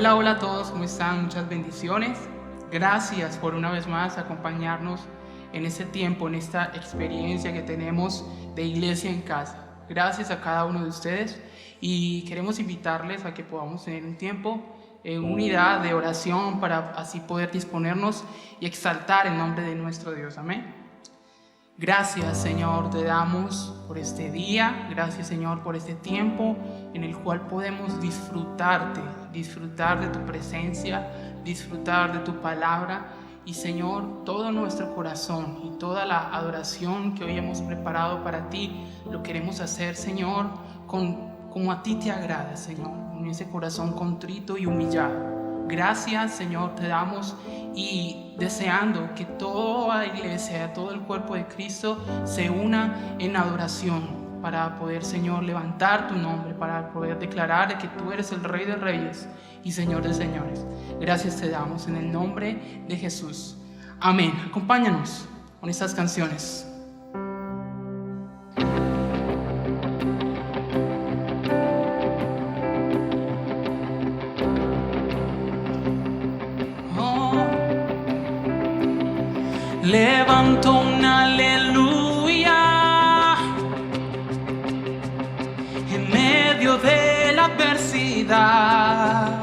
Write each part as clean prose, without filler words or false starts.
Hola, hola a todos, ¿cómo están? Muchas bendiciones. Gracias por una vez más acompañarnos en este tiempo, en esta experiencia que tenemos de iglesia en casa. Gracias a cada uno de ustedes y queremos invitarles a que podamos tener un tiempo en unidad de oración para así poder disponernos y exaltar el nombre de nuestro Dios. Amén. Gracias, Señor, te damos por este día. Gracias, Señor, por este tiempo en el cual podemos disfrutar de tu presencia, disfrutar de tu palabra. Y, Señor, todo nuestro corazón y toda la adoración que hoy hemos preparado para ti, lo queremos hacer, Señor, como a ti te agrada, Señor, con ese corazón contrito y humillado. Gracias, Señor, te damos y deseando que toda la iglesia, todo el cuerpo de Cristo se una en adoración para poder, Señor, levantar tu nombre, para poder declarar que tú eres el Rey de Reyes y Señor de Señores. Gracias te damos en el nombre de Jesús. Amén. Acompáñanos con estas canciones. Levanto un aleluya en medio de la adversidad.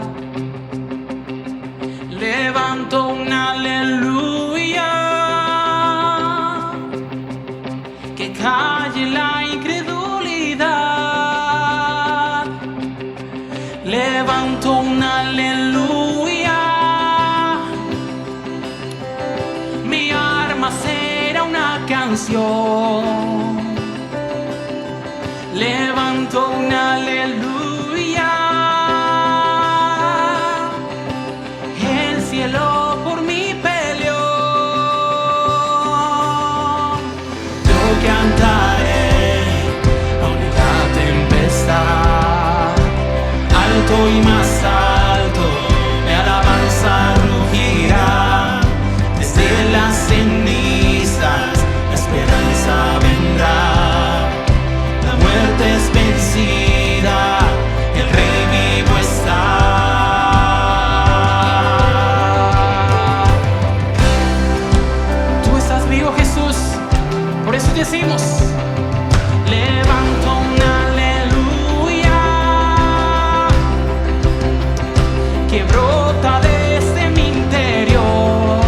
Levanto un aleluya que calle la incredulidad. Levanto un aleluya. Será una canción. Levanto un aleluya. El cielo por mí peleó. Yo cantaré aún en la tempestad. Alto y más alto mi alabanza rugirá. Desde las cenizas la esperanza vendrá. La muerte es vencida, el Rey vivo está. Tú estás vivo, Jesús, por eso decimos: levanto un aleluya que brota desde mi interior.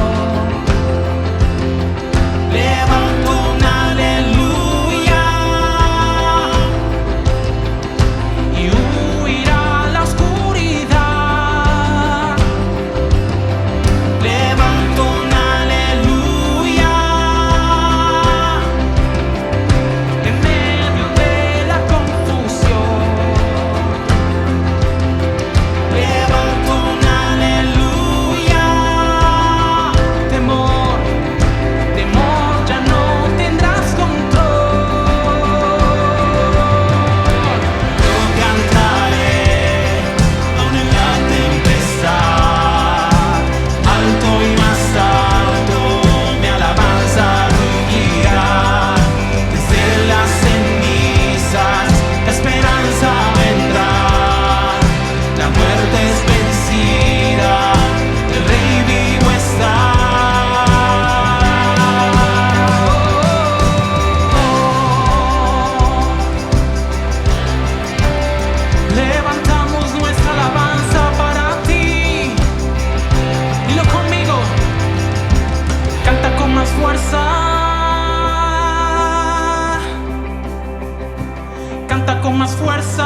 Canta con más fuerza.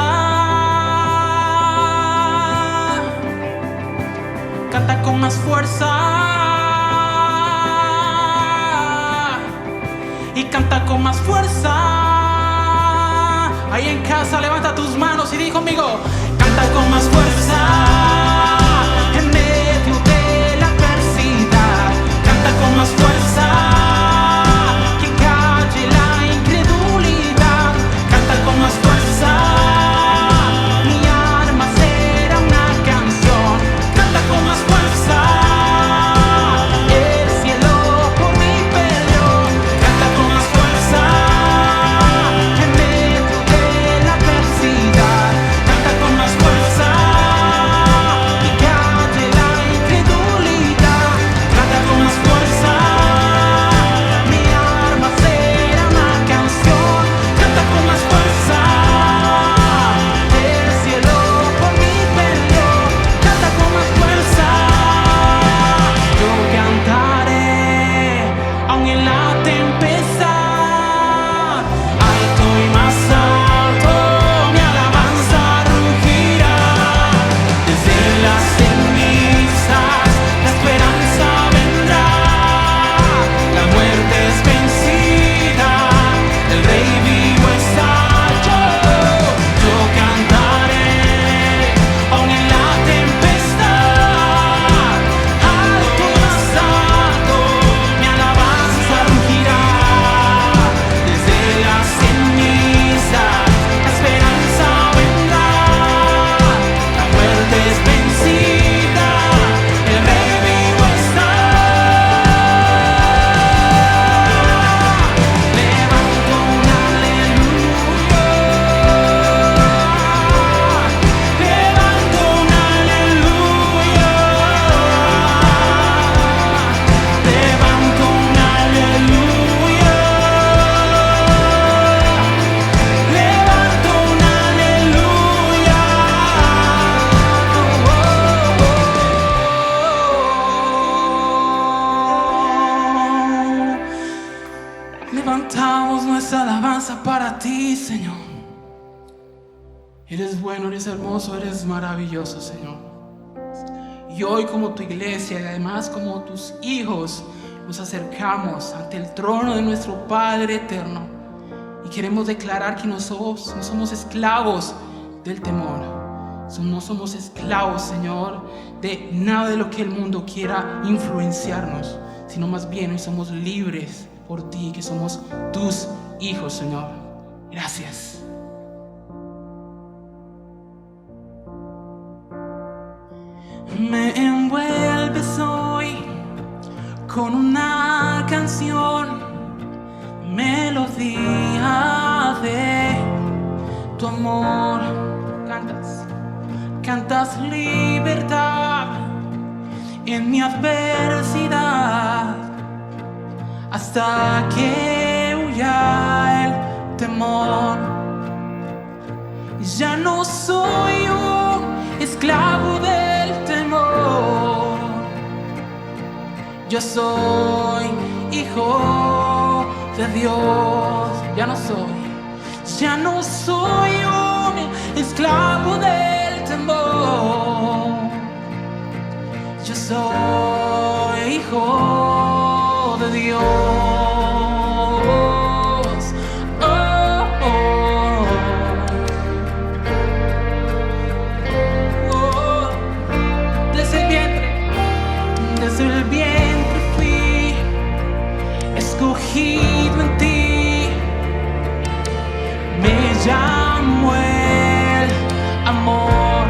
Canta con más fuerza. Y canta con más fuerza. Ahí en casa levanta tus manos y di conmigo: canta con más fuerza. En medio de la adversidad, canta con más fuerza. Con más fuerza, mi alma será una canción. Canta con más fuerza, el cielo por mí peleó. Canta con más fuerza, en medio de la adversidad. Canta con más fuerza y levantamos nuestra alabanza para ti, Señor. Eres bueno, eres hermoso, eres maravilloso, Señor. Y hoy, como tu iglesia y además como tus hijos, nos acercamos ante el trono de nuestro Padre eterno y queremos declarar que no somos esclavos del temor. No somos esclavos, Señor, de nada de lo que el mundo quiera influenciarnos, sino más bien hoy somos libres por ti, que somos tus hijos, Señor. Gracias. Me envuelves hoy con una canción, melodía de tu amor. Cantas libertad en mi adversidad, hasta que huya el temor. Ya no soy un esclavo del temor, yo soy hijo de Dios. Ya no soy un esclavo del temor, yo soy hijo de Dios. Desde el vientre fui escogido en ti, me llamó el amor.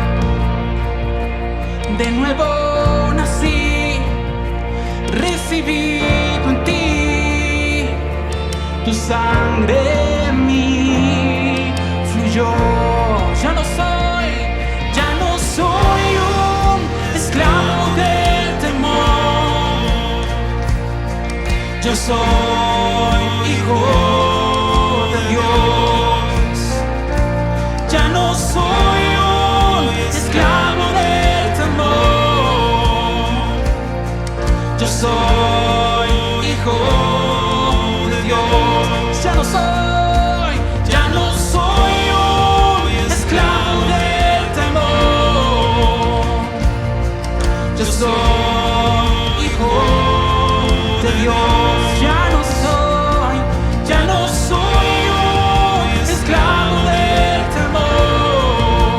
De nuevo nací, recibido en ti, tu sangre en mí fluyó. Ya no soy un esclavo del temor, yo soy hijo de Dios. Ya no soy un esclavo del temor, yo soy hijo de Dios. Ya no soy un esclavo del temor, yo soy hijo de Dios. Ya no soy un esclavo del temor,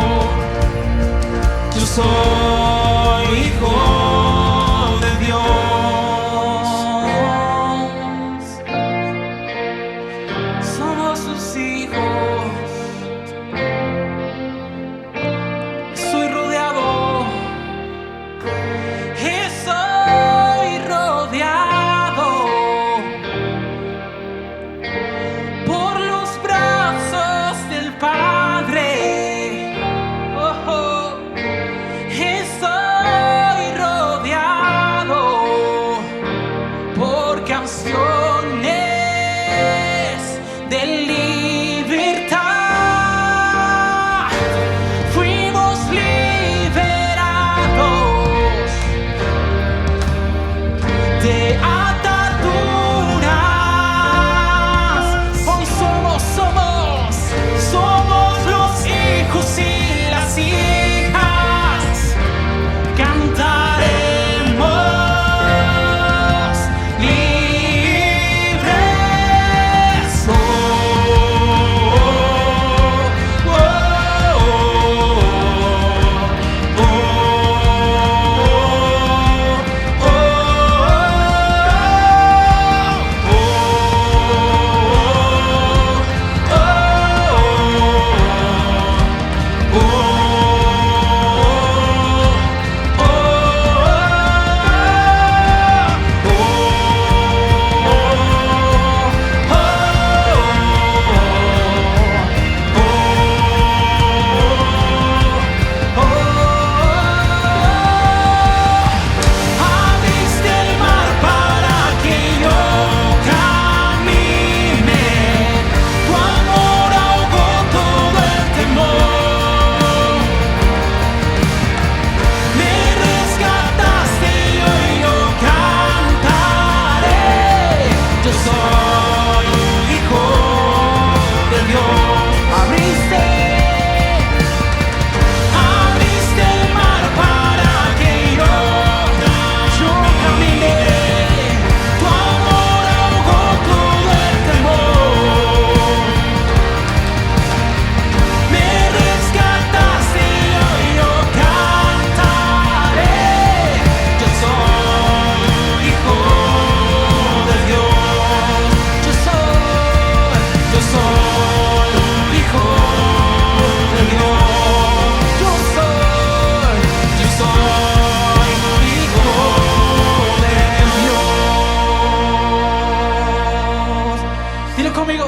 conmigo.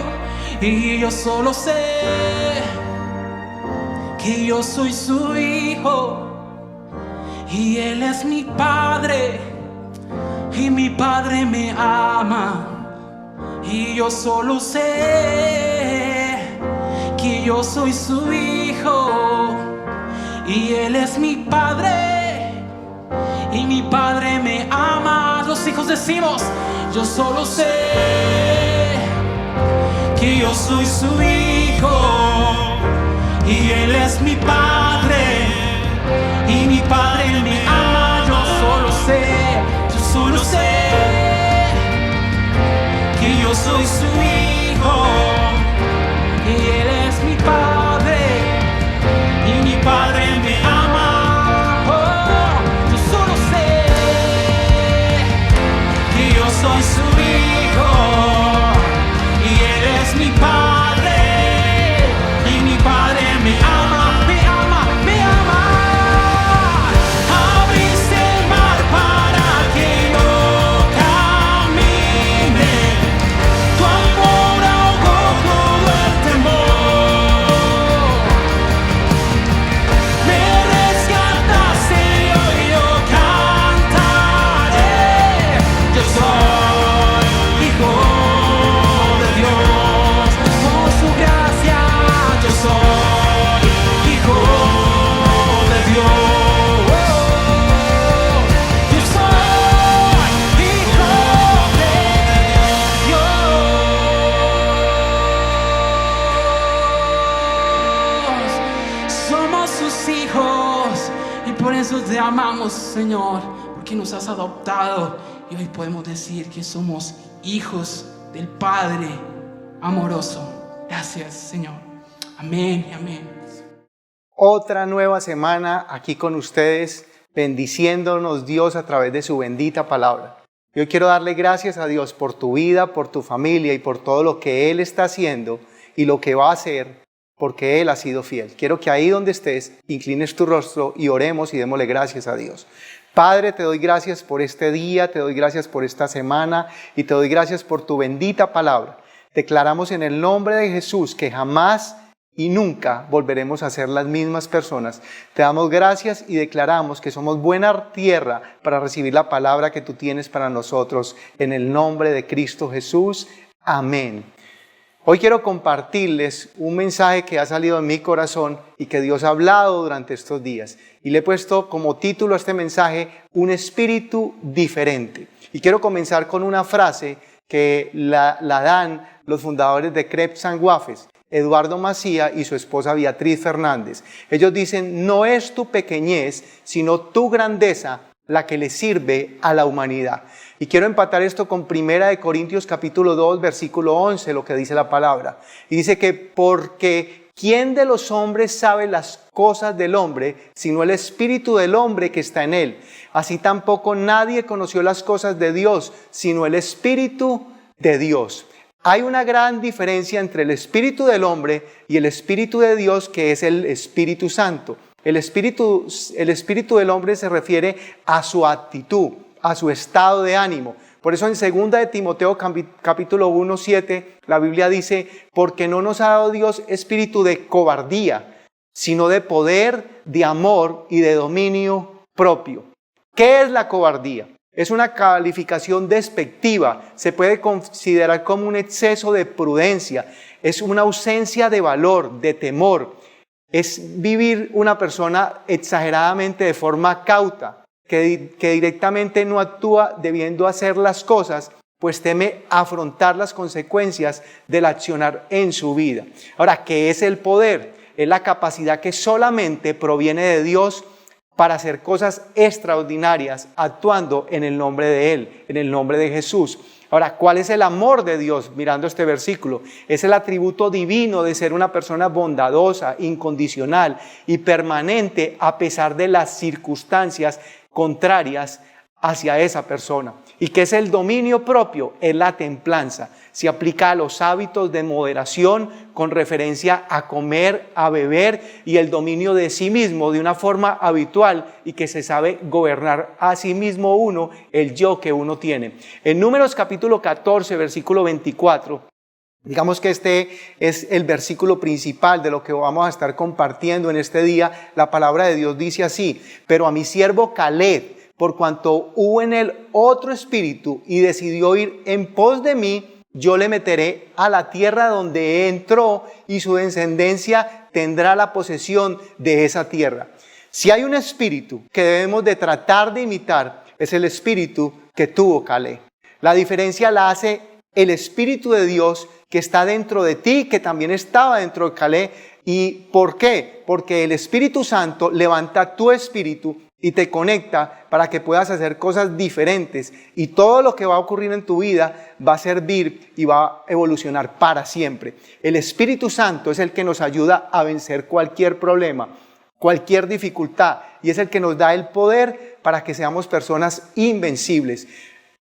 Y yo solo sé que yo soy su hijo y Él es mi Padre y mi Padre me ama. Y yo solo sé que yo soy su hijo y Él es mi Padre y mi Padre me ama. Los hijos decimos: yo solo sé que yo soy su hijo y Él es mi Padre y mi Padre me ama. Yo solo sé que yo soy su hijo y Él es mi Padre y mi Padre me ama. Oh, yo solo sé que yo soy su hijo y Él es mi Padre y mi Padre me ama, me ama, me ama. Abriste el mar para que yo camine, tu amor ahogó todo el temor. Me rescataste y hoy yo cantaré. Yo soy hijo de Dios, por su gracia. Yo soy hijo de Dios. Yo soy hijo de Dios. Somos sus hijos y por eso te amamos, Señor, porque nos has adoptado y hoy podemos decir que somos hijos del Padre amoroso. Gracias, Señor. Amén y amén. Otra nueva semana aquí con ustedes, bendiciéndonos Dios a través de su bendita palabra. Yo quiero darle gracias a Dios por tu vida, por tu familia y por todo lo que Él está haciendo y lo que va a hacer, porque Él ha sido fiel. Quiero que ahí donde estés, inclines tu rostro y oremos y démosle gracias a Dios. Padre, te doy gracias por este día, te doy gracias por esta semana y te doy gracias por tu bendita palabra. Declaramos en el nombre de Jesús que jamás y nunca volveremos a ser las mismas personas. Te damos gracias y declaramos que somos buena tierra para recibir la palabra que tú tienes para nosotros. En el nombre de Cristo Jesús. Amén. Hoy quiero compartirles un mensaje que ha salido en mi corazón y que Dios ha hablado durante estos días. Y le he puesto como título a este mensaje: un espíritu diferente. Y quiero comenzar con una frase que la dan los fundadores de Crepes & Waffles, Eduardo Macía y su esposa Beatriz Fernández. Ellos dicen: no es tu pequeñez, sino tu grandeza la que le sirve a la humanidad. Y quiero empatar esto con 1 Corintios capítulo 2, versículo 11, lo que dice la palabra. Y dice que porque ¿quién de los hombres sabe las cosas del hombre, sino el espíritu del hombre que está en él? Así tampoco nadie conoció las cosas de Dios, sino el espíritu de Dios. Hay una gran diferencia entre el espíritu del hombre y el espíritu de Dios, que es el Espíritu Santo. El espíritu del hombre se refiere a su actitud, a su estado de ánimo. Por eso en 2 de Timoteo capítulo 1, 7, la Biblia dice: porque no nos ha dado Dios espíritu de cobardía, sino de poder, de amor y de dominio propio. ¿Qué es la cobardía? Es una calificación despectiva, se puede considerar como un exceso de prudencia, es una ausencia de valor, de temor, es vivir una persona exageradamente de forma cauta, que directamente no actúa debiendo hacer las cosas, pues teme afrontar las consecuencias del accionar en su vida. Ahora, ¿qué es el poder? Es la capacidad que solamente proviene de Dios para hacer cosas extraordinarias, actuando en el nombre de Él, en el nombre de Jesús. Ahora, ¿cuál es el amor de Dios? Mirando este versículo, es el atributo divino de ser una persona bondadosa, incondicional y permanente a pesar de las circunstancias contrarias hacia esa persona. ¿Y qué es el dominio propio? Es la templanza. Se aplica a los hábitos de moderación con referencia a comer, a beber y el dominio de sí mismo de una forma habitual y que se sabe gobernar a sí mismo uno, el yo que uno tiene. En Números capítulo 14, versículo 24, Digamos que este es el versículo principal de lo que vamos a estar compartiendo en este día. La palabra de Dios dice así: pero a mi siervo Caleb, por cuanto hubo en él otro espíritu y decidió ir en pos de mí, yo le meteré a la tierra donde entró y su descendencia tendrá la posesión de esa tierra. Si hay un espíritu que debemos de tratar de imitar, es el espíritu que tuvo Caleb. La diferencia la hace el Espíritu de Dios que está dentro de ti, que también estaba dentro de Caleb. ¿Y por qué? Porque el Espíritu Santo levanta tu espíritu y te conecta para que puedas hacer cosas diferentes. Y todo lo que va a ocurrir en tu vida va a servir y va a evolucionar para siempre. El Espíritu Santo es el que nos ayuda a vencer cualquier problema, cualquier dificultad. Y es el que nos da el poder para que seamos personas invencibles.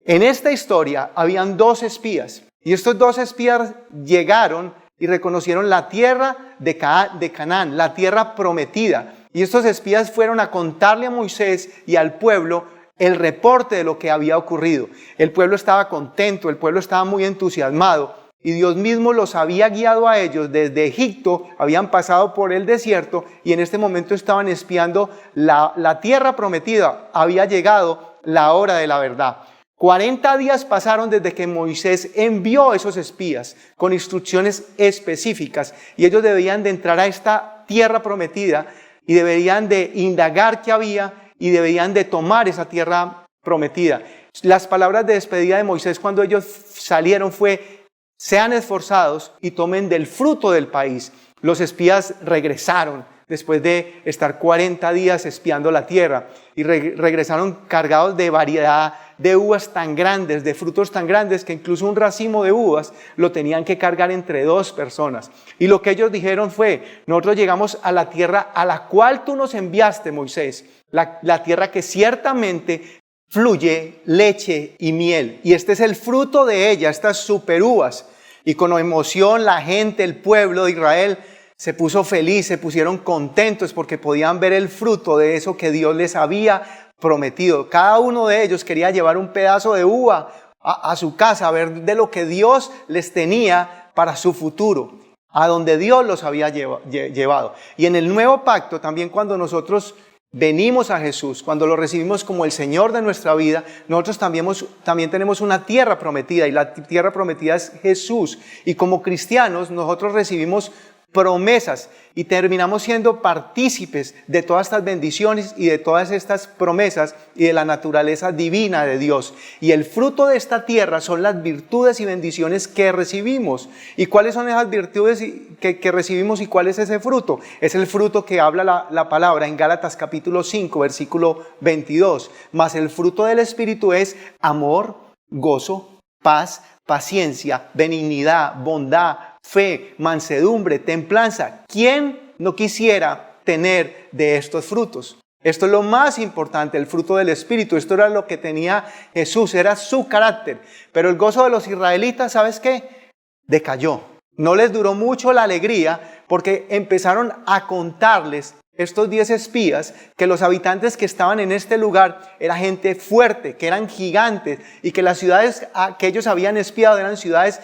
En esta historia habían 2 espías. Y estos 2 espías llegaron y reconocieron la tierra de Canaán, la tierra prometida. Y estos espías fueron a contarle a Moisés y al pueblo el reporte de lo que había ocurrido. El pueblo estaba contento, el pueblo estaba muy entusiasmado. Y Dios mismo los había guiado a ellos desde Egipto, habían pasado por el desierto y en este momento estaban espiando la tierra prometida. Había llegado la hora de la verdad. 40 días pasaron desde que Moisés envió a esos espías con instrucciones específicas y ellos debían de entrar a esta tierra prometida y deberían de indagar qué había y deberían de tomar esa tierra prometida. Las palabras de despedida de Moisés cuando ellos salieron fue: sean esforzados y tomen del fruto del país. Los espías regresaron después de estar 40 días espiando la tierra y regresaron cargados de variedad de uvas tan grandes, de frutos tan grandes que incluso un racimo de uvas lo tenían que cargar entre 2 personas. Y lo que ellos dijeron fue: nosotros llegamos a la tierra a la cual tú nos enviaste, Moisés, la tierra que ciertamente fluye leche y miel. Y este es el fruto de ella, estas super uvas. Y con emoción la gente, el pueblo de Israel se puso feliz, se pusieron contentos porque podían ver el fruto de eso que Dios les había prometido. Cada uno de ellos quería llevar un pedazo de uva a su casa, a ver de lo que Dios les tenía para su futuro, a donde Dios los había llevado. Y en el nuevo pacto también, cuando nosotros venimos a Jesús, cuando lo recibimos como el Señor de nuestra vida, nosotros también tenemos una tierra prometida y la tierra prometida es Jesús. Y como cristianos nosotros recibimos promesas y terminamos siendo partícipes de todas estas bendiciones y de todas estas promesas y de la naturaleza divina de Dios. Y el fruto de esta tierra son las virtudes y bendiciones que recibimos. ¿Y cuáles son esas virtudes que recibimos y cuál es ese fruto? Es el fruto que habla la palabra en Gálatas capítulo 5, versículo 22. Mas el fruto del Espíritu es amor, gozo, paz, paciencia, benignidad, bondad, fe, mansedumbre, templanza. ¿Quién no quisiera tener de estos frutos? Esto es lo más importante, el fruto del Espíritu. Esto era lo que tenía Jesús, era su carácter. Pero el gozo de los israelitas, ¿sabes qué? Decayó. No les duró mucho la alegría porque empezaron a contarles estos 10 espías que los habitantes que estaban en este lugar era gente fuerte, que eran gigantes y que las ciudades que ellos habían espiado eran ciudades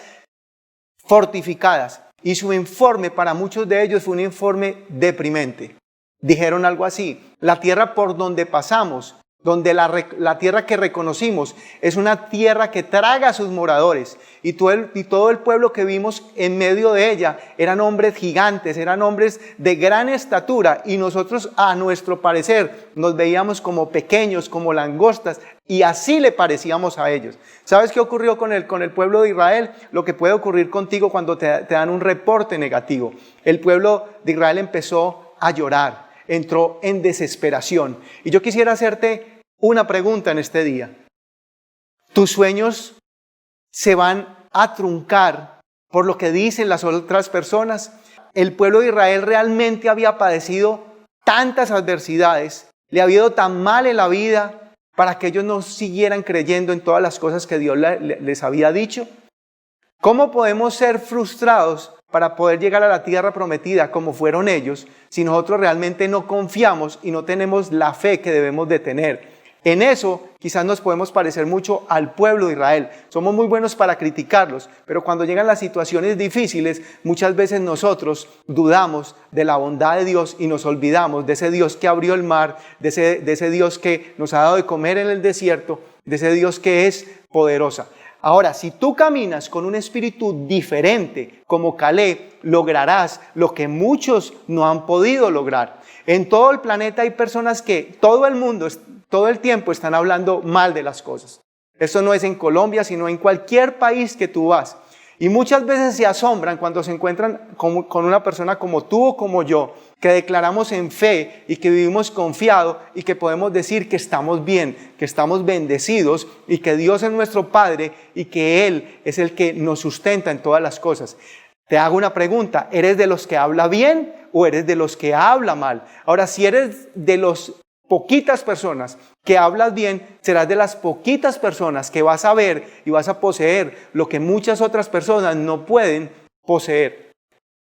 fortificadas. Y su informe para muchos de ellos fue un informe deprimente. Dijeron algo así: la tierra por donde pasamos, donde la tierra que reconocimos, es una tierra que traga a sus moradores. Y todo el pueblo que vimos en medio de ella eran hombres gigantes, eran hombres de gran estatura. Y nosotros, a nuestro parecer, nos veíamos como pequeños, como langostas. Y así le parecíamos a ellos. ¿Sabes qué ocurrió con el pueblo de Israel? Lo que puede ocurrir contigo cuando te dan un reporte negativo. El pueblo de Israel empezó a llorar, entró en desesperación. Y yo quisiera hacerte una pregunta en este día. ¿Tus sueños se van a truncar por lo que dicen las otras personas? El pueblo de Israel realmente había padecido tantas adversidades, le había ido tan mal en la vida, para que ellos no siguieran creyendo en todas las cosas que Dios les había dicho. ¿Cómo podemos ser frustrados para poder llegar a la tierra prometida como fueron ellos, si nosotros realmente no confiamos y no tenemos la fe que debemos de tener? En eso quizás nos podemos parecer mucho al pueblo de Israel. Somos muy buenos para criticarlos, pero cuando llegan las situaciones difíciles, muchas veces nosotros dudamos de la bondad de Dios y nos olvidamos de ese Dios que abrió el mar, de ese Dios que nos ha dado de comer en el desierto, de ese Dios que es poderosa. Ahora, si tú caminas con un espíritu diferente, como Caleb, lograrás lo que muchos no han podido lograr. En todo el planeta hay personas que todo el tiempo están hablando mal de las cosas. Esto no es en Colombia, sino en cualquier país que tú vas. Y muchas veces se asombran cuando se encuentran con una persona como tú o como yo, que declaramos en fe y que vivimos confiado y que podemos decir que estamos bien, que estamos bendecidos y que Dios es nuestro Padre y que Él es el que nos sustenta en todas las cosas. Te hago una pregunta, ¿eres de los que habla bien o eres de los que habla mal? Ahora, si eres de las poquitas personas que hablas bien, serás de las poquitas personas que vas a ver y vas a poseer lo que muchas otras personas no pueden poseer.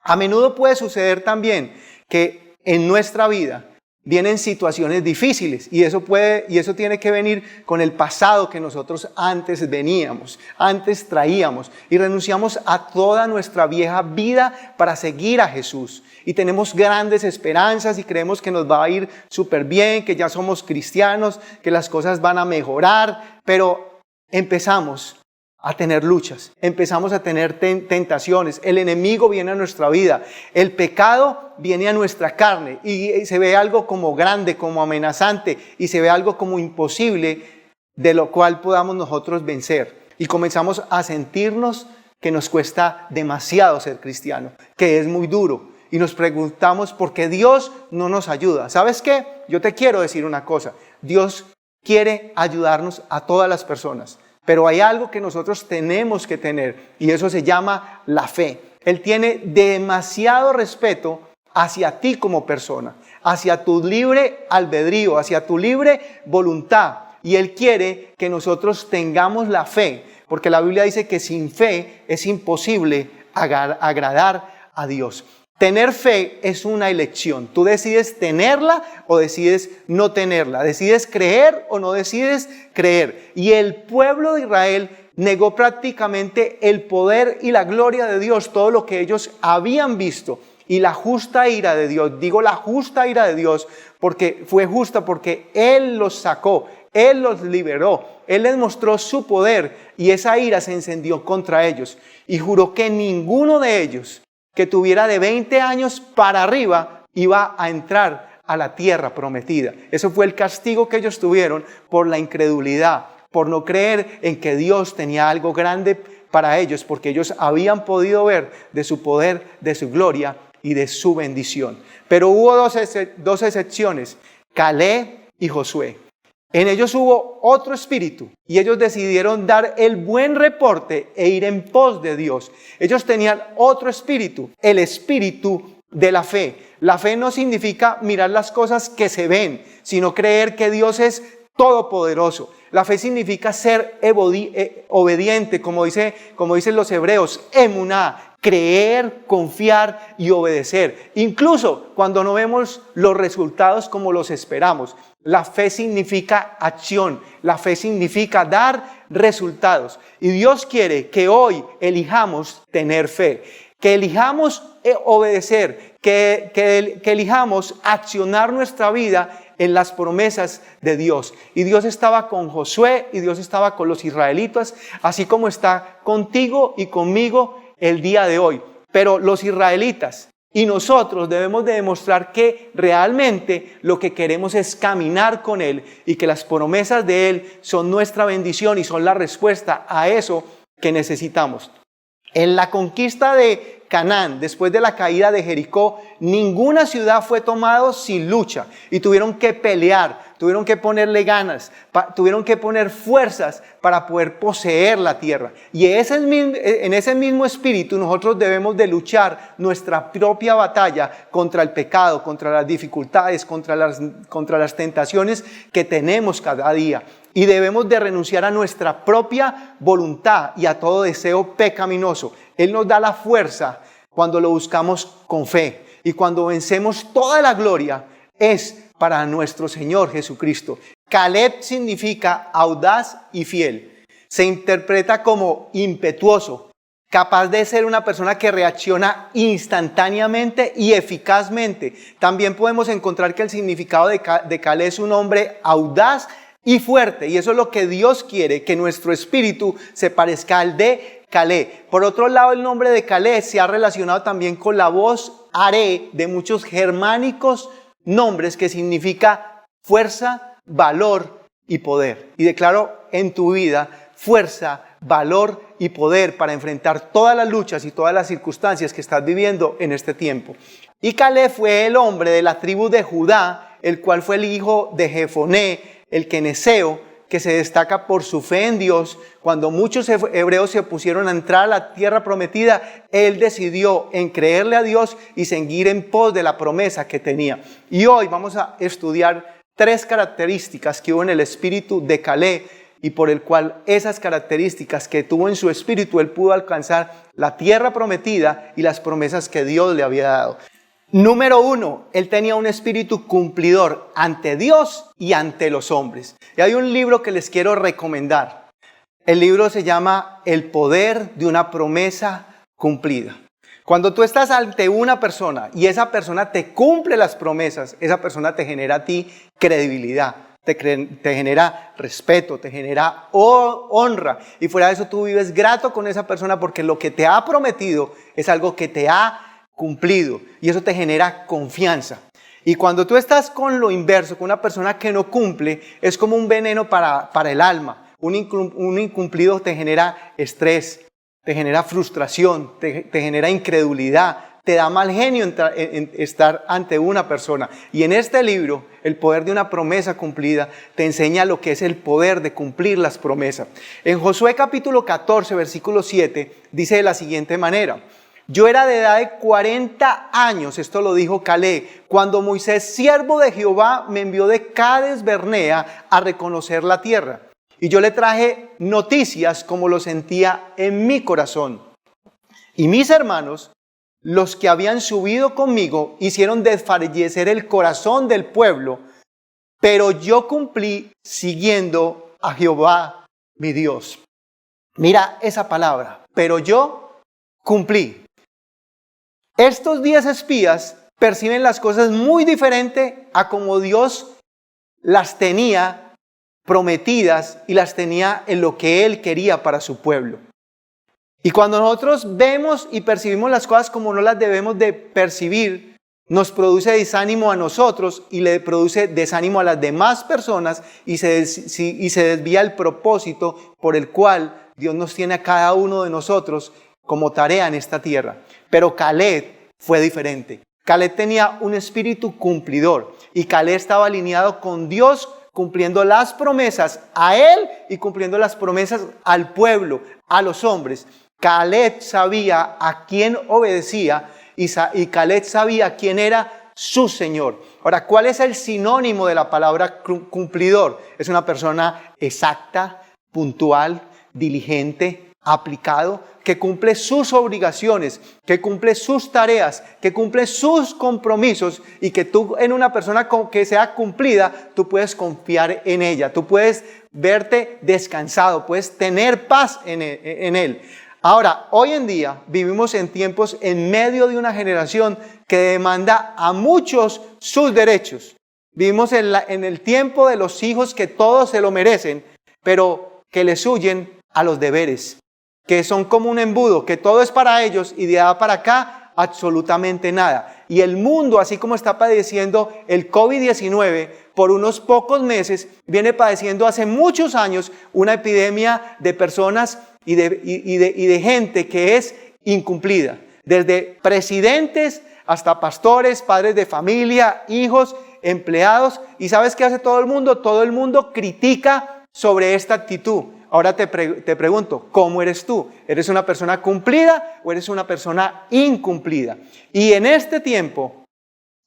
A menudo puede suceder también que en nuestra vida vienen situaciones difíciles y eso tiene que venir con el pasado que nosotros antes traíamos y renunciamos a toda nuestra vieja vida para seguir a Jesús. Y tenemos grandes esperanzas y creemos que nos va a ir súper bien, que ya somos cristianos, que las cosas van a mejorar, pero empezamos a tener luchas, empezamos a tener tentaciones, el enemigo viene a nuestra vida, el pecado viene a nuestra carne y se ve algo como grande, como amenazante y se ve algo como imposible de lo cual podamos nosotros vencer y comenzamos a sentirnos que nos cuesta demasiado ser cristiano, que es muy duro y nos preguntamos por qué Dios no nos ayuda. ¿Sabes qué? Yo te quiero decir una cosa, Dios quiere ayudarnos a todas las personas. Pero hay algo que nosotros tenemos que tener y eso se llama la fe. Él tiene demasiado respeto hacia ti como persona, hacia tu libre albedrío, hacia tu libre voluntad. Y Él quiere que nosotros tengamos la fe, porque la Biblia dice que sin fe es imposible agradar a Dios. Tener fe es una elección. Tú decides tenerla o decides no tenerla. Decides creer o no decides creer. Y el pueblo de Israel negó prácticamente el poder y la gloria de Dios, todo lo que ellos habían visto. Y la justa ira de Dios, digo la justa ira de Dios, porque fue justa, porque Él los sacó, Él los liberó, Él les mostró su poder y esa ira se encendió contra ellos. Y juró que ninguno de ellos que tuviera de 20 años para arriba iba a entrar a la tierra prometida. Eso fue el castigo que ellos tuvieron por la incredulidad, por no creer en que Dios tenía algo grande para ellos, porque ellos habían podido ver de su poder, de su gloria y de su bendición. Pero hubo dos excepciones, Caleb y Josué. En ellos hubo otro espíritu y ellos decidieron dar el buen reporte e ir en pos de Dios. Ellos tenían otro espíritu, el espíritu de la fe. La fe no significa mirar las cosas que se ven, sino creer que Dios es todopoderoso. La fe significa ser obediente, como dicen los hebreos, emuná, creer, confiar y obedecer. Incluso cuando no vemos los resultados como los esperamos. La fe significa acción, la fe significa dar resultados. Y Dios quiere que hoy elijamos tener fe, que elijamos obedecer, que elijamos accionar nuestra vida en las promesas de Dios. Y Dios estaba con Josué y Dios estaba con los israelitas, así como está contigo y conmigo el día de hoy. Pero los israelitas y nosotros debemos de demostrar que realmente lo que queremos es caminar con Él y que las promesas de Él son nuestra bendición y son la respuesta a eso que necesitamos. En la conquista de Canaán, después de la caída de Jericó, ninguna ciudad fue tomada sin lucha y tuvieron que pelear, tuvieron que ponerle ganas, tuvieron que poner fuerzas para poder poseer la tierra. Y en ese mismo espíritu nosotros debemos de luchar nuestra propia batalla contra el pecado, contra las dificultades, contra las tentaciones que tenemos cada día. Y debemos de renunciar a nuestra propia voluntad y a todo deseo pecaminoso. Él nos da la fuerza cuando lo buscamos con fe. Y cuando vencemos, toda la gloria es para nuestro Señor Jesucristo. Caleb significa audaz y fiel. Se interpreta como impetuoso, capaz de ser una persona que reacciona instantáneamente y eficazmente. También podemos encontrar que el significado de Caleb es un hombre audaz y fuerte, y eso es lo que Dios quiere, que nuestro espíritu se parezca al de Caleb. Por otro lado, el nombre de Caleb se ha relacionado también con la voz Are de muchos germánicos nombres que significa fuerza, valor y poder. Y declaro en tu vida fuerza, valor y poder para enfrentar todas las luchas y todas las circunstancias que estás viviendo en este tiempo. Y Caleb fue el hombre de la tribu de Judá, el cual fue el hijo de Jefoné, el quenezeo, que se destaca por su fe en Dios. Cuando muchos hebreos se opusieron a entrar a la tierra prometida, él decidió en creerle a Dios y seguir en pos de la promesa que tenía. Y hoy vamos a estudiar 3 características que hubo en el espíritu de Caleb, y por el cual esas características que tuvo en su espíritu, él pudo alcanzar la tierra prometida y las promesas que Dios le había dado. Número 1, él tenía un espíritu cumplidor ante Dios y ante los hombres. Y hay un libro que les quiero recomendar. El libro se llama El poder de una promesa cumplida. Cuando tú estás ante una persona y esa persona te cumple las promesas, esa persona te genera a ti credibilidad. Te genera respeto, te genera honra, y fuera de eso tú vives grato con esa persona porque lo que te ha prometido es algo que te ha cumplido, y eso te genera confianza. Y cuando tú estás con lo inverso, con una persona que no cumple, es como un veneno para el alma. Un incumplido te genera estrés, te genera frustración, te genera incredulidad, te da mal genio en estar ante una persona. Y en este libro, El poder de una promesa cumplida, te enseña lo que es el poder de cumplir las promesas. En Josué capítulo 14, versículo 7, dice de la siguiente manera: yo era de edad de 40 años, esto lo dijo Caleb, cuando Moisés, siervo de Jehová, me envió de Cades Barnea a reconocer la tierra. Y yo le traje noticias como lo sentía en mi corazón. Y mis hermanos, los que habían subido conmigo, hicieron desfallecer el corazón del pueblo, pero yo cumplí siguiendo a Jehová mi Dios. Mira esa palabra, pero yo cumplí. Estos 10 espías perciben las cosas muy diferente a como Dios las tenía prometidas y las tenía en lo que Él quería para su pueblo. Y cuando nosotros vemos y percibimos las cosas como no las debemos de percibir, nos produce desánimo a nosotros y le produce desánimo a las demás personas, y se desvía el propósito por el cual Dios nos tiene a cada uno de nosotros como tarea en esta tierra. Pero Caleb fue diferente. Caleb tenía un espíritu cumplidor, y Caleb estaba alineado con Dios, cumpliendo las promesas a él y cumpliendo las promesas al pueblo, a los hombres. Caleb sabía a quién obedecía, y Caleb sabía quién era su Señor. Ahora, ¿cuál es el sinónimo de la palabra cumplidor? Es una persona exacta, puntual, diligente, aplicado, que cumple sus obligaciones, que cumple sus tareas, que cumple sus compromisos, y que tú, en una persona que sea cumplida, tú puedes confiar en ella, tú puedes verte descansado, puedes tener paz en él. Ahora, hoy en día vivimos en tiempos en medio de una generación que demanda a muchos sus derechos. Vivimos en el tiempo de los hijos que todos se lo merecen, pero que les huyen a los deberes, que son como un embudo, que todo es para ellos y de allá para acá absolutamente nada. Y el mundo, así como está padeciendo el COVID-19 por unos pocos meses, viene padeciendo hace muchos años una epidemia de personas y de gente que es incumplida. Desde presidentes hasta pastores, padres de familia, hijos, empleados. ¿Y sabes qué hace todo el mundo? Todo el mundo critica sobre esta actitud. Ahora te pregunto, ¿cómo eres tú? ¿Eres una persona cumplida o eres una persona incumplida? Y en este tiempo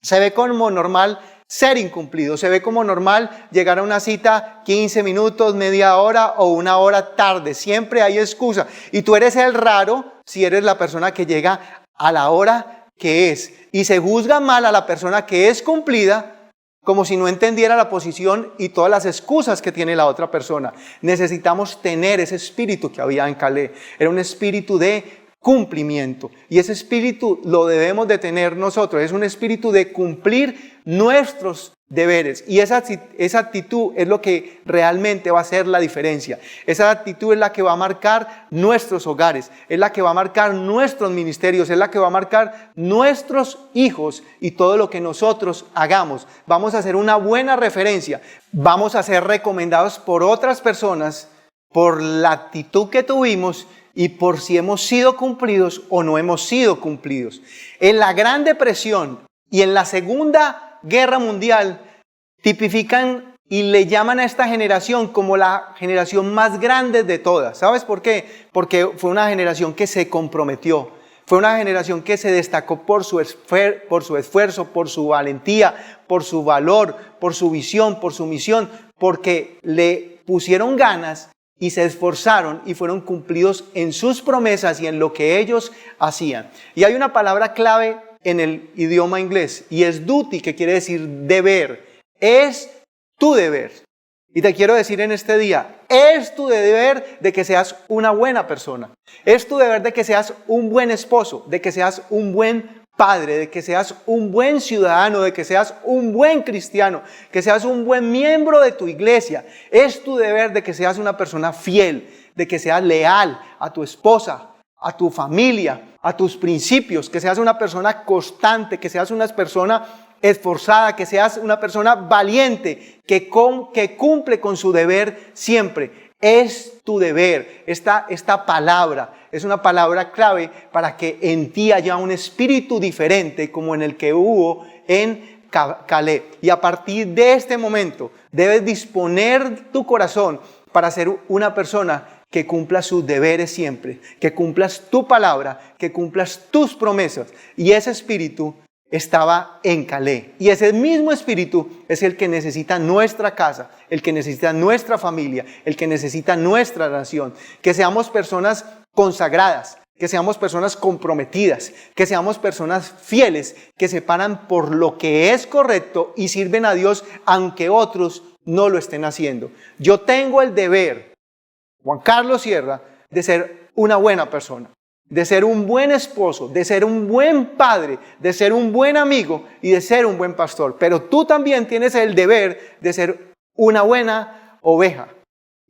se ve como normal ser incumplido, se ve como normal llegar a una cita 15 minutos, media hora o una hora tarde. Siempre hay excusa. Y tú eres el raro si eres la persona que llega a la hora que es. Y se juzga mal a la persona que es cumplida como si no entendiera la posición y todas las excusas que tiene la otra persona. Necesitamos tener ese espíritu que había en Caleb. Era un espíritu de cumplimiento, y ese espíritu lo debemos de tener nosotros. Es un espíritu de cumplir nuestros deberes, y esa actitud es lo que realmente va a hacer la diferencia. Esa actitud es la que va a marcar nuestros hogares, es la que va a marcar nuestros ministerios, es la que va a marcar nuestros hijos, y todo lo que nosotros hagamos vamos a hacer una buena referencia, vamos a ser recomendados por otras personas por la actitud que tuvimos y por si hemos sido cumplidos o no hemos sido cumplidos. En la Gran Depresión y en la Segunda Guerra Mundial tipifican y le llaman a esta generación como la generación más grande de todas. ¿Sabes por qué? Porque fue una generación que se comprometió. Fue una generación que se destacó por su esfuerzo, por su valentía, por su valor, por su visión, por su misión, porque le pusieron ganas y se esforzaron y fueron cumplidos en sus promesas y en lo que ellos hacían. Y hay una palabra clave en el idioma inglés, y es duty, que quiere decir deber. Es tu deber. Y te quiero decir en este día, es tu deber de que seas una buena persona. Es tu deber de que seas un buen esposo, de que seas un buen padre, de que seas un buen ciudadano, de que seas un buen cristiano, que seas un buen miembro de tu iglesia. Es tu deber de que seas una persona fiel, de que seas leal a tu esposa, a tu familia, a tus principios, que seas una persona constante, que seas una persona esforzada, que seas una persona valiente, que cumple con su deber siempre. Es tu deber. Esta palabra es una palabra clave para que en ti haya un espíritu diferente como en el que hubo en Caleb. Y a partir de este momento debes disponer tu corazón para ser una persona que cumpla sus deberes siempre, que cumplas tu palabra, que cumplas tus promesas. Y ese espíritu estaba en Caleb. Y ese mismo espíritu es el que necesita nuestra casa, el que necesita nuestra familia, el que necesita nuestra nación. Que seamos personas consagradas, que seamos personas comprometidas, que seamos personas fieles, que se paran por lo que es correcto y sirven a Dios aunque otros no lo estén haciendo. Yo tengo el deber, Juan Carlos Sierra, de ser una buena persona, de ser un buen esposo, de ser un buen padre, de ser un buen amigo y de ser un buen pastor. Pero tú también tienes el deber de ser una buena oveja.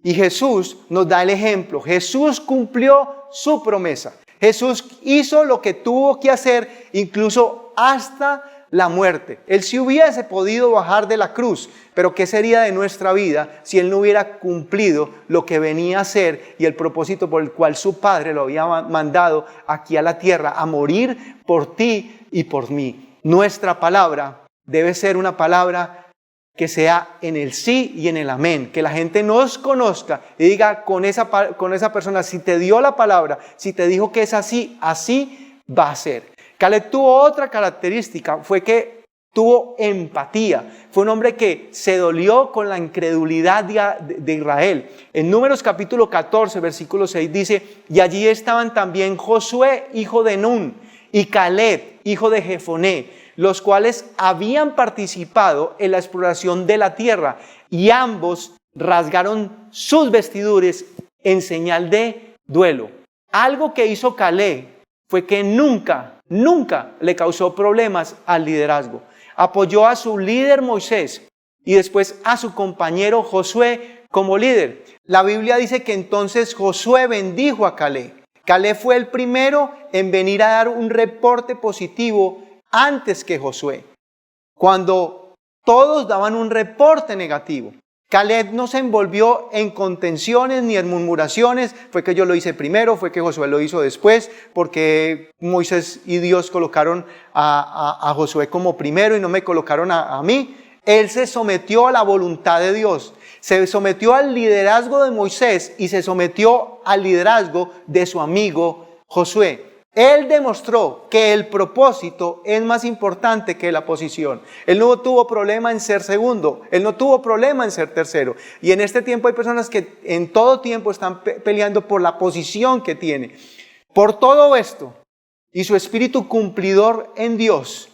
Y Jesús nos da el ejemplo. Jesús cumplió su promesa. Jesús hizo lo que tuvo que hacer, incluso hasta la muerte. Él sí hubiese podido bajar de la cruz, pero ¿qué sería de nuestra vida si Él no hubiera cumplido lo que venía a hacer y el propósito por el cual su Padre lo había mandado aquí a la tierra, a morir por ti y por mí? Nuestra palabra debe ser una palabra que sea en el sí y en el amén, que la gente nos conozca y diga con esa persona, si te dio la palabra, si te dijo que es así, así va a ser. Caleb tuvo otra característica, fue que tuvo empatía. Fue un hombre que se dolió con la incredulidad de Israel. En Números capítulo 14, versículo 6 dice, y allí estaban también Josué, hijo de Nun, y Caleb, hijo de Jefoné, los cuales habían participado en la exploración de la tierra, y ambos rasgaron sus vestiduras en señal de duelo. Algo que hizo Caleb fue que nunca le causó problemas al liderazgo. Apoyó a su líder Moisés y después a su compañero Josué como líder. La Biblia dice que entonces Josué bendijo a Caleb. Caleb fue el primero en venir a dar un reporte positivo antes que Josué, cuando todos daban un reporte negativo. Caleb no se envolvió en contenciones ni en murmuraciones, fue que yo lo hice primero, fue que Josué lo hizo después, porque Moisés y Dios colocaron a Josué como primero y no me colocaron a mí. Él se sometió a la voluntad de Dios, se sometió al liderazgo de Moisés y se sometió al liderazgo de su amigo Josué. Él demostró que el propósito es más importante que la posición. Él no tuvo problema en ser segundo, él no tuvo problema en ser tercero. Y en este tiempo hay personas que en todo tiempo están peleando por la posición que tiene. Por todo esto y su espíritu cumplidor en Dios,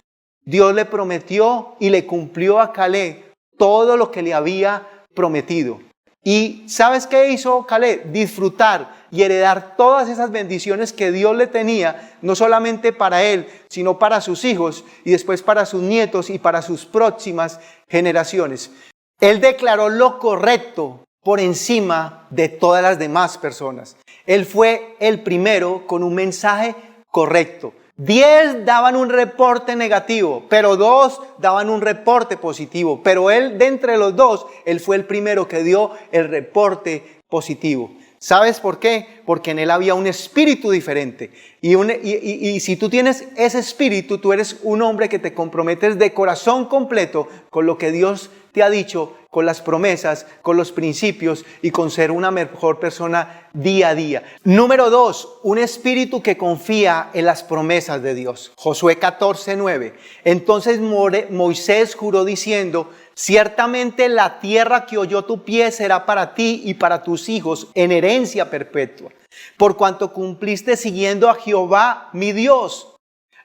Dios le prometió y le cumplió a Caleb todo lo que le había prometido. ¿Y sabes qué hizo Caleb? Disfrutar y heredar todas esas bendiciones que Dios le tenía, no solamente para él, sino para sus hijos y después para sus nietos y para sus próximas generaciones. Él declaró lo correcto por encima de todas las demás personas. Él fue el primero con un mensaje correcto. 10 daban un reporte negativo, pero 2 daban un reporte positivo. Pero él, de entre los 2, él fue el primero que dio el reporte positivo. ¿Sabes por qué? Porque en él había un espíritu diferente. Y si tú tienes ese espíritu, tú eres un hombre que te comprometes de corazón completo con lo que Dios te ha dicho, con las promesas, con los principios y con ser una mejor persona día a día. Número 2, un espíritu que confía en las promesas de Dios. Josué 14:9. Entonces Moisés juró diciendo: ciertamente la tierra que oyó tu pie será para ti y para tus hijos en herencia perpetua, por cuanto cumpliste siguiendo a Jehová mi Dios.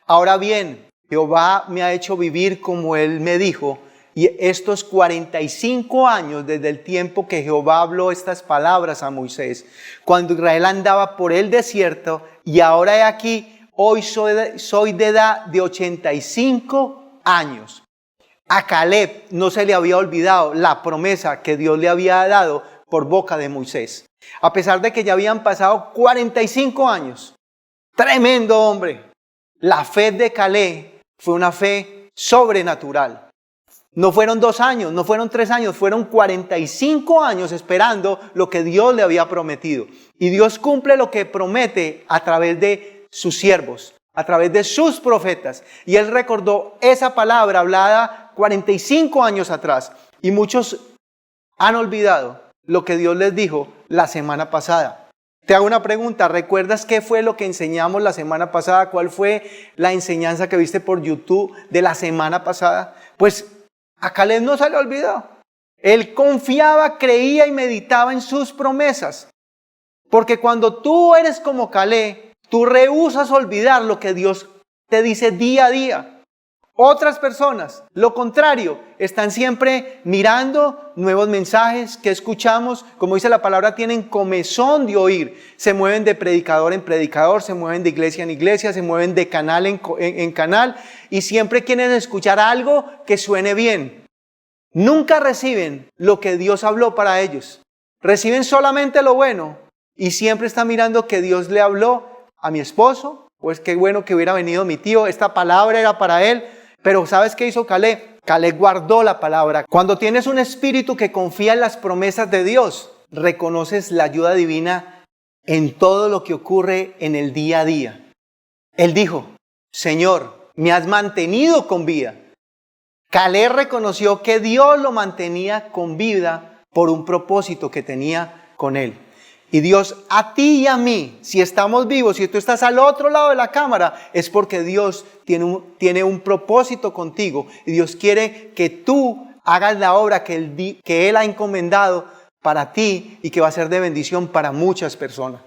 Ahora bien, Jehová me ha hecho vivir como él me dijo. Y estos 45 años desde el tiempo que Jehová habló estas palabras a Moisés, cuando Israel andaba por el desierto, y ahora he aquí, hoy soy de edad de 85 años. A Caleb no se le había olvidado la promesa que Dios le había dado por boca de Moisés. A pesar de que ya habían pasado 45 años. Tremendo hombre. La fe de Caleb fue una fe sobrenatural. No fueron 2 años, no fueron 3 años, fueron 45 años esperando lo que Dios le había prometido. Y Dios cumple lo que promete a través de sus siervos, a través de sus profetas. Y él recordó esa palabra hablada 45 años atrás. Y muchos han olvidado lo que Dios les dijo la semana pasada. Te hago una pregunta, ¿recuerdas qué fue lo que enseñamos la semana pasada? ¿Cuál fue la enseñanza que viste por YouTube de la semana pasada? Pues a Caleb no se le olvidó. Él confiaba, creía y meditaba en sus promesas. Porque cuando tú eres como Caleb, tú rehusas olvidar lo que Dios te dice día a día. Otras personas, lo contrario, están siempre mirando nuevos mensajes que escuchamos. Como dice la palabra, tienen comezón de oír. Se mueven de predicador en predicador, se mueven de iglesia en iglesia, se mueven de canal en canal. Y siempre quieren escuchar algo que suene bien. Nunca reciben lo que Dios habló para ellos. Reciben solamente lo bueno. Y siempre están mirando que Dios le habló a mi esposo. Pues qué bueno que hubiera venido mi tío. Esta palabra era para él. Pero ¿sabes qué hizo Caleb? Caleb guardó la palabra. Cuando tienes un espíritu que confía en las promesas de Dios, reconoces la ayuda divina en todo lo que ocurre en el día a día. Él dijo: Señor, me has mantenido con vida. Caleb reconoció que Dios lo mantenía con vida por un propósito que tenía con él. Y Dios a ti y a mí, si estamos vivos, si tú estás al otro lado de la cámara, es porque Dios tiene un propósito contigo. Y Dios quiere que tú hagas la obra que Él ha encomendado para ti y que va a ser de bendición para muchas personas.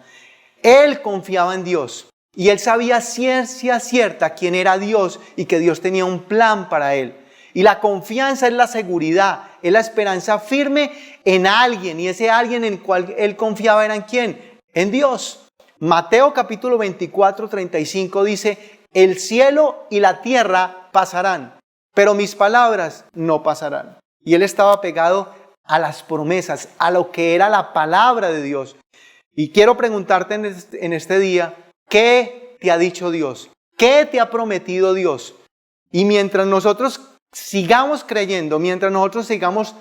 Él confiaba en Dios y él sabía ciencia cierta quién era Dios y que Dios tenía un plan para él. Y la confianza es la seguridad, es la esperanza firme en alguien. Y ese alguien en el cual él confiaba era en ¿quién? En Dios. Mateo capítulo 24, 35 dice: el cielo y la tierra pasarán, pero mis palabras no pasarán. Y él estaba pegado a las promesas, a lo que era la palabra de Dios. Y quiero preguntarte en este día, ¿qué te ha dicho Dios? ¿Qué te ha prometido Dios? Y mientras nosotros sigamos creyendo, mientras nosotros sigamos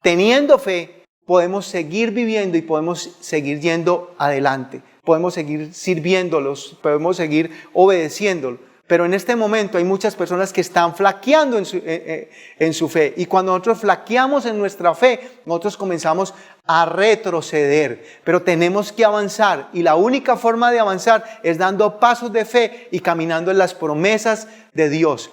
teniendo fe, podemos seguir viviendo y podemos seguir yendo adelante. Podemos seguir sirviéndolos, podemos seguir obedeciéndolos. Pero en este momento hay muchas personas que están flaqueando en su fe. Y cuando nosotros flaqueamos en nuestra fe, nosotros comenzamos a retroceder. Pero tenemos que avanzar. Y la única forma de avanzar es dando pasos de fe y caminando en las promesas de Dios.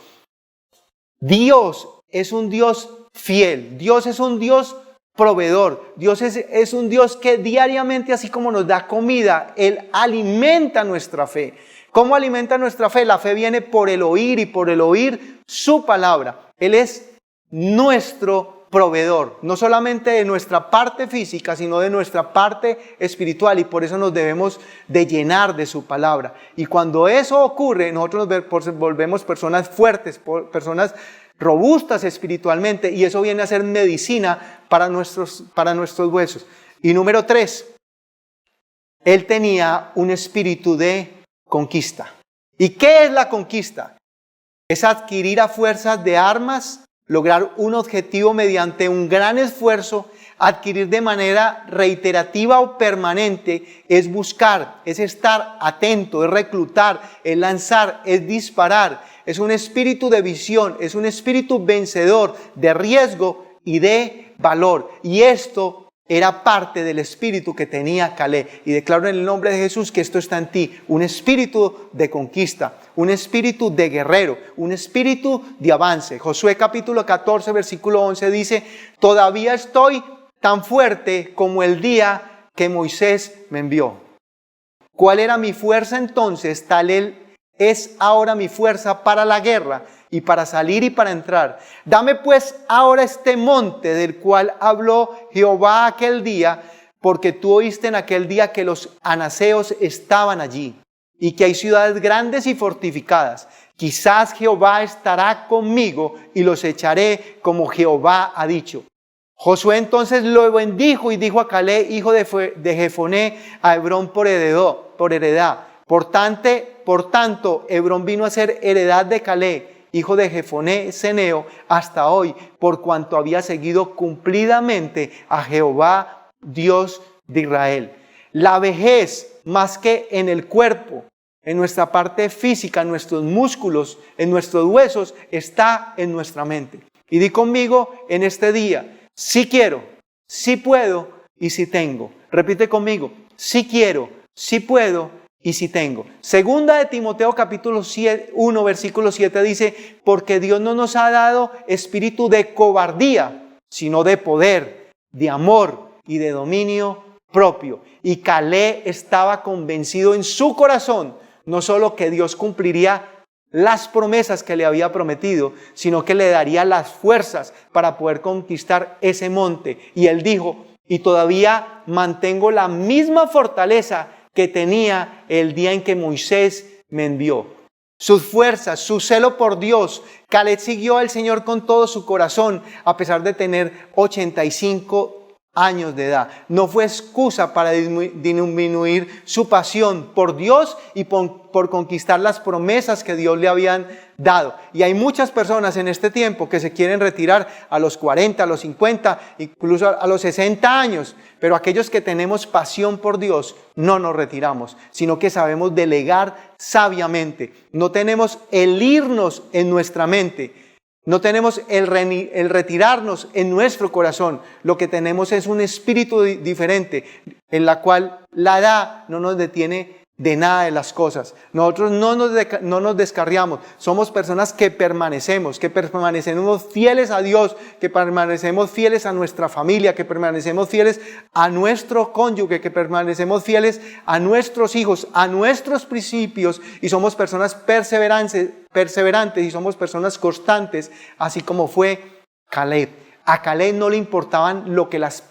Dios es un Dios fiel. Dios es un Dios proveedor. Dios es un Dios que diariamente, así como nos da comida, Él alimenta nuestra fe. ¿Cómo alimenta nuestra fe? La fe viene por el oír y por el oír su palabra. Él es nuestro proveedor, no solamente de nuestra parte física, sino de nuestra parte espiritual, y por eso nos debemos de llenar de su palabra. Y cuando eso ocurre, nosotros nos volvemos personas fuertes, personas robustas espiritualmente, y eso viene a ser medicina para nuestros huesos. Y número 3, él tenía un espíritu de conquista. ¿Y qué es la conquista? Es adquirir a fuerzas de armas, lograr un objetivo mediante un gran esfuerzo, adquirir de manera reiterativa o permanente, es buscar, es estar atento, es reclutar, es lanzar, es disparar. Es un espíritu de visión, es un espíritu vencedor, de riesgo y de valor. Y esto era parte del espíritu que tenía Caleb. Y declaro en el nombre de Jesús que esto está en ti. Un espíritu de conquista, un espíritu de guerrero, un espíritu de avance. Josué capítulo 14, versículo 11 dice: todavía estoy tan fuerte como el día que Moisés me envió. ¿Cuál era mi fuerza entonces? Tal es ahora mi fuerza para la guerra y para salir y para entrar. Dame pues ahora este monte del cual habló Jehová aquel día, porque tú oíste en aquel día que los anaseos estaban allí y que hay ciudades grandes y fortificadas. Quizás Jehová estará conmigo y los echaré como Jehová ha dicho. Josué entonces lo bendijo y dijo a Caleb, hijo de Jefoné, a Hebrón por heredad. Por tanto, Hebrón vino a ser heredad de Caleb, hijo de Jefoné ceneo, hasta hoy, por cuanto había seguido cumplidamente a Jehová, Dios de Israel. La vejez, más que en el cuerpo, en nuestra parte física, en nuestros músculos, en nuestros huesos, está en nuestra mente. Y di conmigo en este día: sí quiero, sí puedo y sí tengo. Repite conmigo: sí quiero, sí puedo y sí tengo. Segunda de Timoteo capítulo 1 versículo 7 dice: porque Dios no nos ha dado espíritu de cobardía, sino de poder, de amor y de dominio propio. Y Caleb estaba convencido en su corazón, no solo que Dios cumpliría las promesas que le había prometido, sino que le daría las fuerzas para poder conquistar ese monte. Y él dijo: y todavía mantengo la misma fortaleza que tenía el día en que Moisés me envió. Sus fuerzas, su celo por Dios. Caleb siguió al Señor con todo su corazón, a pesar de tener 85 años de edad. No fue excusa para disminuir su pasión por Dios y por conquistar las promesas que Dios le habían dado. Y hay muchas personas en este tiempo que se quieren retirar a los 40, a los 50, incluso a los 60 años. Pero aquellos que tenemos pasión por Dios no nos retiramos, sino que sabemos delegar sabiamente. No tenemos el irnos en nuestra mente. No tenemos el retirarnos en nuestro corazón. Lo que tenemos es un espíritu diferente, en la cual la edad no nos detiene de nada de las cosas. Nosotros no nos descarriamos. Somos personas que permanecemos fieles a Dios, que permanecemos fieles a nuestra familia, que permanecemos fieles a nuestro cónyuge, que permanecemos fieles a nuestros hijos, a nuestros principios, y somos personas perseverantes y somos personas constantes, así como fue Caleb. A Caleb no le importaban lo que las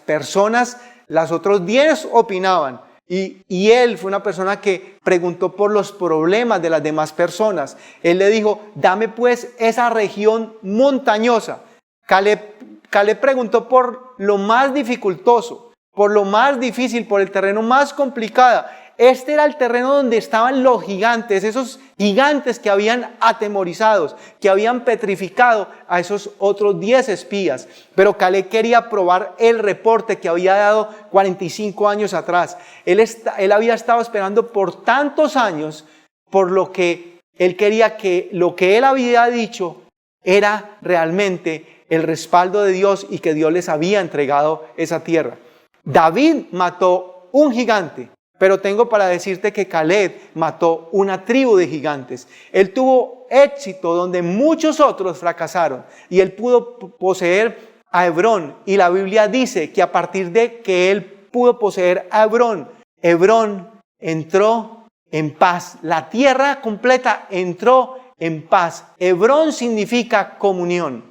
otros 10 opinaban. Y él fue una persona que preguntó por los problemas de las demás personas. Él le dijo: dame pues esa región montañosa. Caleb preguntó por lo más dificultoso, por lo más difícil, por el terreno más complicado. Este era el terreno donde estaban los gigantes, esos gigantes que habían atemorizados, que habían petrificado a esos otros 10 espías. Pero Caleb quería probar el reporte que había dado 45 años atrás. Él había estado esperando por tantos años, por lo que él quería que lo que él había dicho era realmente el respaldo de Dios y que Dios les había entregado esa tierra. David mató un gigante. Pero tengo para decirte que Caleb mató una tribu de gigantes. Él tuvo éxito donde muchos otros fracasaron. Y él pudo poseer a Hebrón. Y la Biblia dice que a partir de que él pudo poseer a Hebrón, Hebrón entró en paz. La tierra completa entró en paz. Hebrón significa comunión.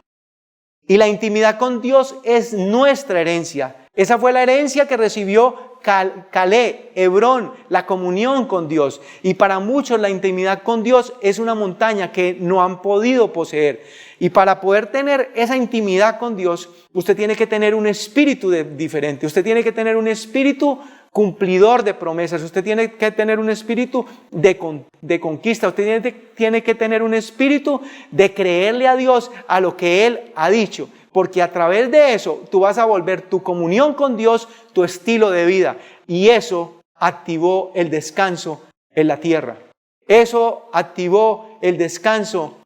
Y la intimidad con Dios es nuestra herencia. Esa fue la herencia que recibió Caleb, Hebrón, la comunión con Dios. Y para muchos la intimidad con Dios es una montaña que no han podido poseer. Y para poder tener esa intimidad con Dios, usted tiene que tener un espíritu diferente. Usted tiene que tener un espíritu cumplidor de promesas. Usted tiene que tener un espíritu de conquista. Usted tiene que tener un espíritu de creerle a Dios a lo que Él ha dicho. Porque a través de eso tú vas a volver tu comunión con Dios, tu estilo de vida. Y eso activó el descanso en la tierra. Eso activó el descanso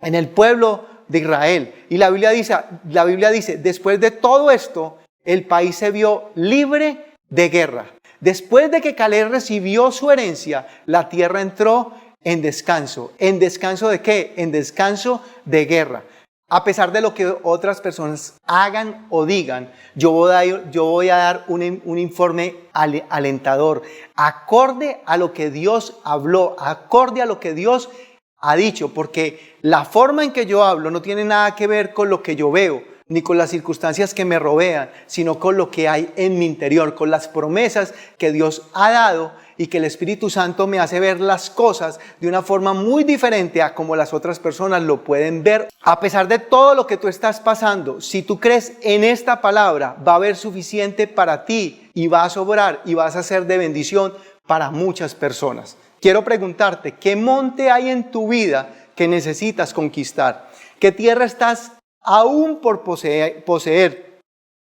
en el pueblo de Israel. Y la Biblia dice, después de todo esto, el país se vio libre de guerra. Después de que Caleb recibió su herencia, la tierra entró en descanso. ¿En descanso de qué? En descanso de guerra. A pesar de lo que otras personas hagan o digan, yo voy a dar un informe alentador, acorde a lo que Dios habló, acorde a lo que Dios ha dicho, porque la forma en que yo hablo no tiene nada que ver con lo que yo veo, ni con las circunstancias que me rodean, sino con lo que hay en mi interior, con las promesas que Dios ha dado y que el Espíritu Santo me hace ver las cosas de una forma muy diferente a como las otras personas lo pueden ver. A pesar de todo lo que tú estás pasando, si tú crees en esta palabra, va a haber suficiente para ti y va a sobrar y vas a ser de bendición para muchas personas. Quiero preguntarte, ¿qué monte hay en tu vida que necesitas conquistar? ¿Qué tierra estás aún por poseer?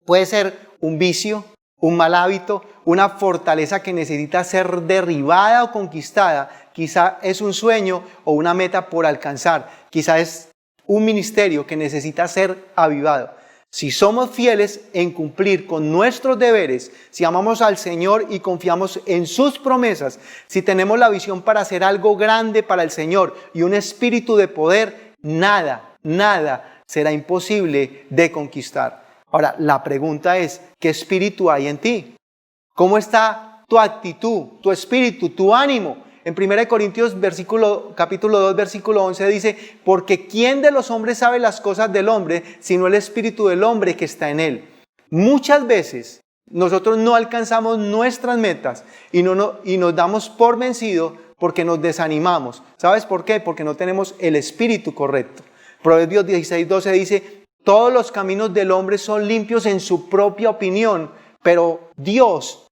Puede ser un vicio, un mal hábito, una fortaleza que necesita ser derribada o conquistada. Quizá es un sueño o una meta por alcanzar. Quizá es un ministerio que necesita ser avivado. Si somos fieles en cumplir con nuestros deberes, si amamos al Señor y confiamos en sus promesas, si tenemos la visión para hacer algo grande para el Señor y un espíritu de poder, nada será imposible de conquistar. Ahora, la pregunta es, ¿qué espíritu hay en ti? ¿Cómo está tu actitud, tu espíritu, tu ánimo? En 1 Corintios capítulo 2, versículo 11 dice, porque ¿quién de los hombres sabe las cosas del hombre, sino el espíritu del hombre que está en él? Muchas veces nosotros no alcanzamos nuestras metas y nos damos por vencido porque nos desanimamos. ¿Sabes por qué? Porque no tenemos el espíritu correcto. Proverbios 16:12 dice, todos los caminos del hombre son limpios en su propia opinión, pero Dios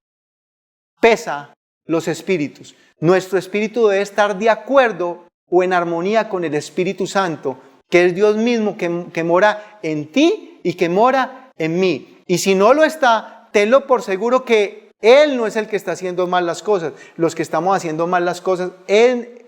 pesa los espíritus. Nuestro espíritu debe estar de acuerdo o en armonía con el Espíritu Santo, que es Dios mismo que mora en ti y que mora en mí. Y si no lo está, tenlo por seguro que Él no es el que está haciendo mal las cosas. Los que estamos haciendo mal las cosas,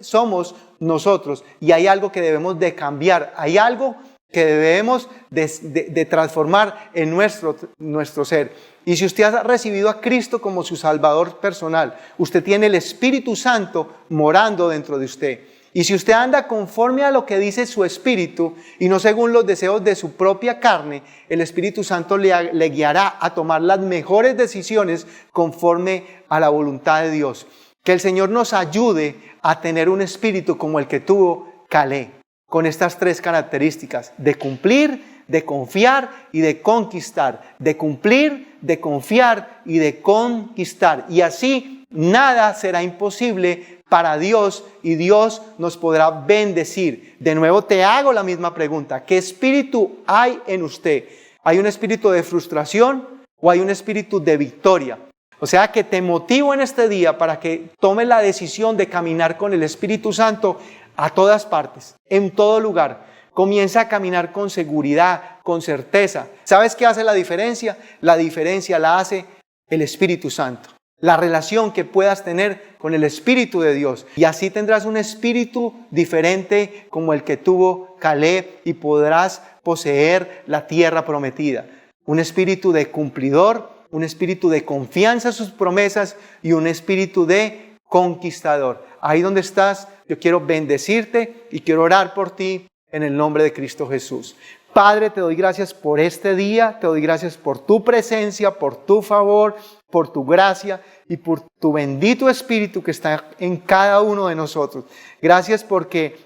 somos nosotros. Y hay algo que debemos de cambiar. Hay algo que debemos de transformar en nuestro ser. Y si usted ha recibido a Cristo como su Salvador personal, usted tiene el Espíritu Santo morando dentro de usted. Y si usted anda conforme a lo que dice su Espíritu y no según los deseos de su propia carne, el Espíritu Santo le guiará a tomar las mejores decisiones conforme a la voluntad de Dios. Que el Señor nos ayude a tener un espíritu como el que tuvo Caleb, con estas tres características: de cumplir, de confiar y de conquistar. De cumplir, de confiar y de conquistar. Y así nada será imposible para Dios y Dios nos podrá bendecir. De nuevo te hago la misma pregunta: ¿qué espíritu hay en usted? ¿Hay un espíritu de frustración o hay un espíritu de victoria? O sea que te motivo en este día para que tomes la decisión de caminar con el Espíritu Santo a todas partes, en todo lugar. Comienza a caminar con seguridad, con certeza. ¿Sabes qué hace la diferencia? La diferencia la hace el Espíritu Santo. La relación que puedas tener con el Espíritu de Dios. Y así tendrás un espíritu diferente como el que tuvo Caleb y podrás poseer la tierra prometida. Un espíritu de cumplidor, un espíritu de confianza en sus promesas y un espíritu de conquistador. Ahí donde estás, yo quiero bendecirte y quiero orar por ti en el nombre de Cristo Jesús. Padre, te doy gracias por este día, te doy gracias por tu presencia, por tu favor, por tu gracia y por tu bendito Espíritu que está en cada uno de nosotros. Gracias porque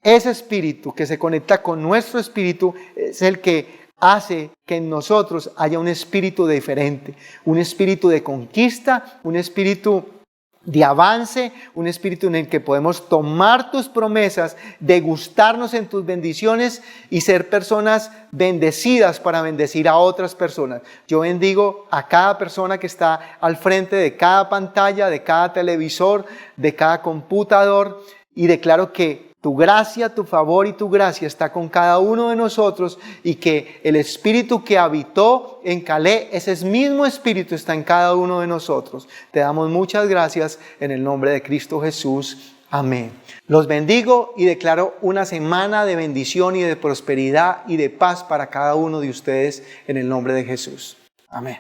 ese Espíritu que se conecta con nuestro Espíritu es el que hace que en nosotros haya un espíritu diferente, un espíritu de conquista, un espíritu de avance, un espíritu en el que podemos tomar tus promesas, degustarnos en tus bendiciones y ser personas bendecidas para bendecir a otras personas. Yo bendigo a cada persona que está al frente de cada pantalla, de cada televisor, de cada computador, y declaro que tu gracia, tu favor y tu gracia está con cada uno de nosotros, y que el espíritu que habitó en Caleb, ese mismo espíritu está en cada uno de nosotros. Te damos muchas gracias en el nombre de Cristo Jesús. Amén. Los bendigo y declaro una semana de bendición y de prosperidad y de paz para cada uno de ustedes en el nombre de Jesús. Amén.